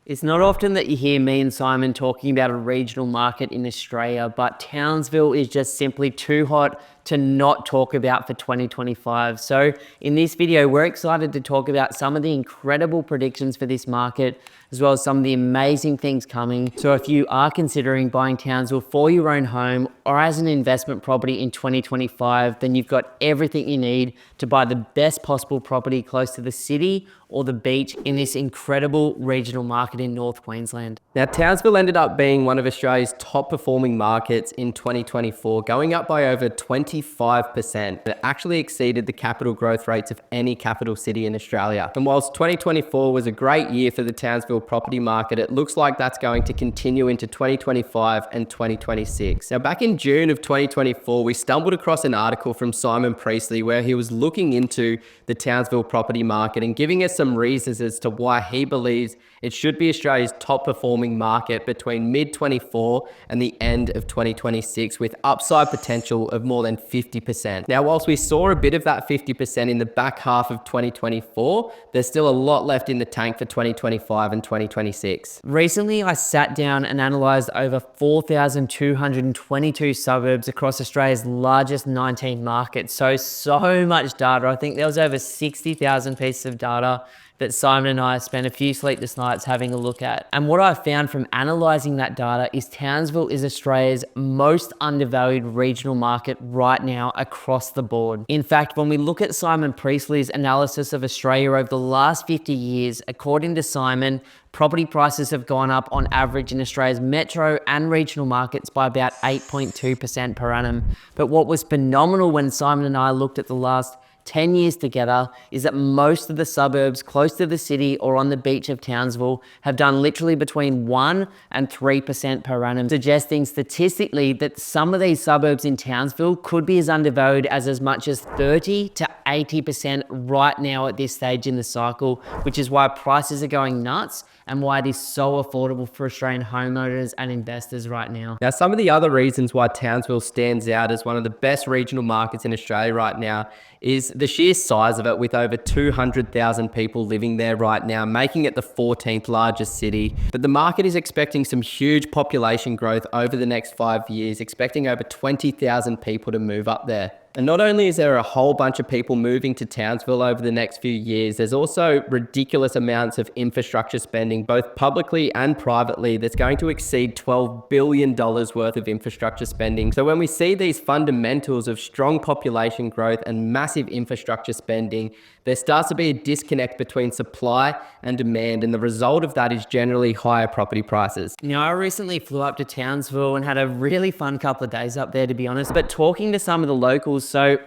It's not often that you hear me and Simon talking about a regional market in Australia, but Townsville is just simply too hot to not talk about for 2025. So in this video, we're excited to talk about some of the incredible predictions for this market, as well as some of the amazing things coming. So if you are considering buying Townsville for your own home or as an investment property in 2025, then you've got everything you need to buy the best possible property close to the city or the beach in this incredible regional market in North Queensland. Now, Townsville ended up being one of Australia's top performing markets in 2024, going up by over 25%. It actually exceeded the capital growth rates of any capital city in Australia. And whilst 2024 was a great year for the Townsville property market, it looks like that's going to continue into 2025 and 2026. Now, back in June of 2024, we stumbled across an article from Simon Priestley where he was looking into the Townsville property market and giving us some reasons as to why he believes it should be Australia's top performing market between mid-24 and the end of 2026, with upside potential of more than 50%. Now, whilst we saw a bit of that 50% in the back half of 2024, there's still a lot left in the tank for 2025 and 2026. Recently, I sat down and analysed over 4,222 suburbs across Australia's largest 19 markets. So much data. I think there was over 60,000 pieces of data that Simon and I spent a few sleepless nights having a look at. And what I found from analysing that data is Townsville is Australia's most undervalued regional market right now across the board. In fact, when we look at Simon Priestley's analysis of Australia over the last 50 years, according to Simon, property prices have gone up on average in Australia's metro and regional markets by about 8.2% per annum. But what was phenomenal when Simon and I looked at the last 10 years together is that most of the suburbs close to the city or on the beach of Townsville have done literally between 1% and 3% per annum, suggesting statistically that some of these suburbs in Townsville could be as undervalued as much as 30 to 80% right now at this stage in the cycle, which is why prices are going nuts and why it is so affordable for Australian homeowners and investors right now. Now, some of the other reasons why Townsville stands out as one of the best regional markets in Australia right now is the sheer size of it, with over 200,000 people living there right now, making it the 14th largest city. But the market is expecting some huge population growth over the next 5 years, expecting over 20,000 people to move up there. And not only is there a whole bunch of people moving to Townsville over the next few years, there's also ridiculous amounts of infrastructure spending, both publicly and privately, that's going to exceed $12 billion worth of infrastructure spending. So when we see these fundamentals of strong population growth and massive infrastructure spending, there starts to be a disconnect between supply and demand, and the result of that is generally higher property prices. Now, I recently flew up to Townsville and had a really fun couple of days up there, to be honest, but talking to some of the locals, so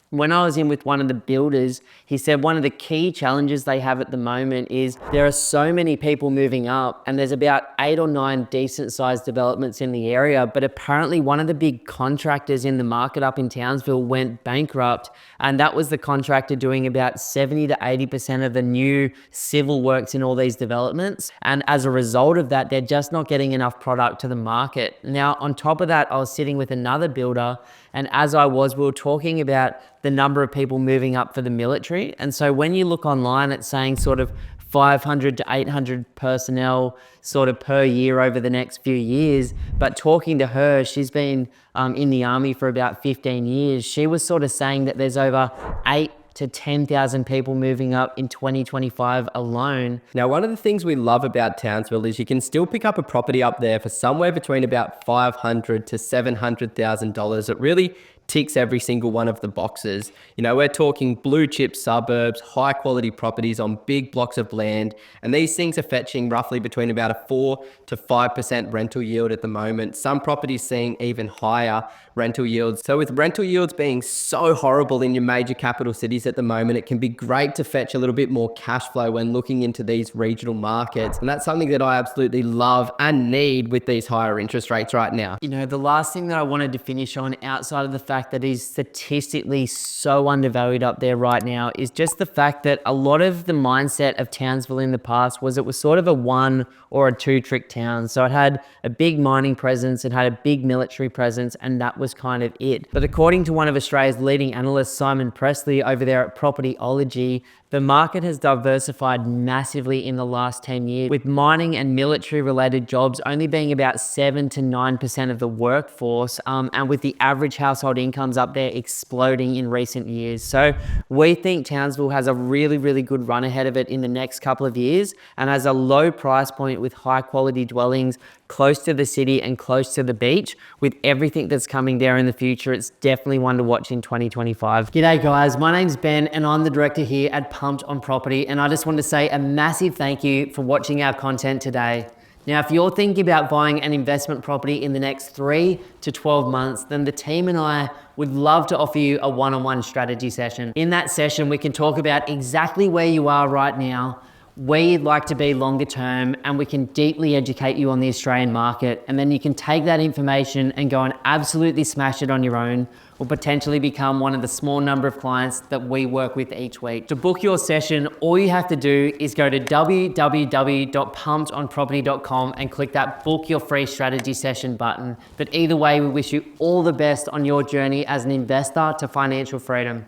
when I was in with one of the builders, he said one of the key challenges they have at the moment is there are so many people moving up and there's about 8 or 9 decent sized developments in the area, but apparently one of the big contractors in the market up in Townsville went bankrupt, and that was the contractor doing about 70 to 80% of the new civil works in all these developments. And as a result of that, they're just not getting enough product to the market. Now, on top of that, I was sitting with another builder, and as we were talking about the number of people moving up for the military. And so when you look online, it's saying sort of 500 to 800 personnel sort of per year over the next few years. But talking to her, she's been in the army for about 15 years. She was sort of saying that there's over 8 to 10,000 people moving up in 2025 alone. Now, one of the things we love about Townsville is you can still pick up a property up there for somewhere between about $500,000 to $700,000. It really ticks every single one of the boxes. You know, we're talking blue chip suburbs, high quality properties on big blocks of land, and these things are fetching roughly between about a 4 to 5% rental yield at the moment. Some properties seeing even higher rental yields. So with rental yields being so horrible in your major capital cities at the moment, it can be great to fetch a little bit more cash flow when looking into these regional markets. And that's something that I absolutely love and need with these higher interest rates right now. You know, the last thing that I wanted to finish on, outside of the fact fact that is statistically so undervalued up there right now is just the fact that a lot of the mindset of Townsville in the past was it was sort of a one or a two trick town. So it had a big mining presence, it had a big military presence, and that was kind of it. But according to one of Australia's leading analysts, Simon Presley, over there at Propertyology, the market has diversified massively in the last 10 years, with mining and military related jobs only being about 7 to 9% of the workforce, and with the average household incomes up there exploding in recent years. So we think Townsville has a really, really good run ahead of it in the next couple of years, and has a low price point with high quality dwellings close to the city and close to the beach. With everything that's coming there in the future, it's definitely one to watch in 2025. G'day guys, my name's Ben and I'm the director here at Pumped on Property, and I just want to say a massive thank you for watching our content today. Now, if you're thinking about buying an investment property in the next 3 to 12 months, then the team and I would love to offer you a one-on-one strategy session. In that session, we can talk about exactly where you are right now, where you'd like to be longer term, and we can deeply educate you on the Australian market. And then you can take that information and go and absolutely smash it on your own, or potentially become one of the small number of clients that we work with each week. To book your session, all you have to do is go to www.pumpedonproperty.com and click that book your free strategy session button. But either way, we wish you all the best on your journey as an investor to financial freedom.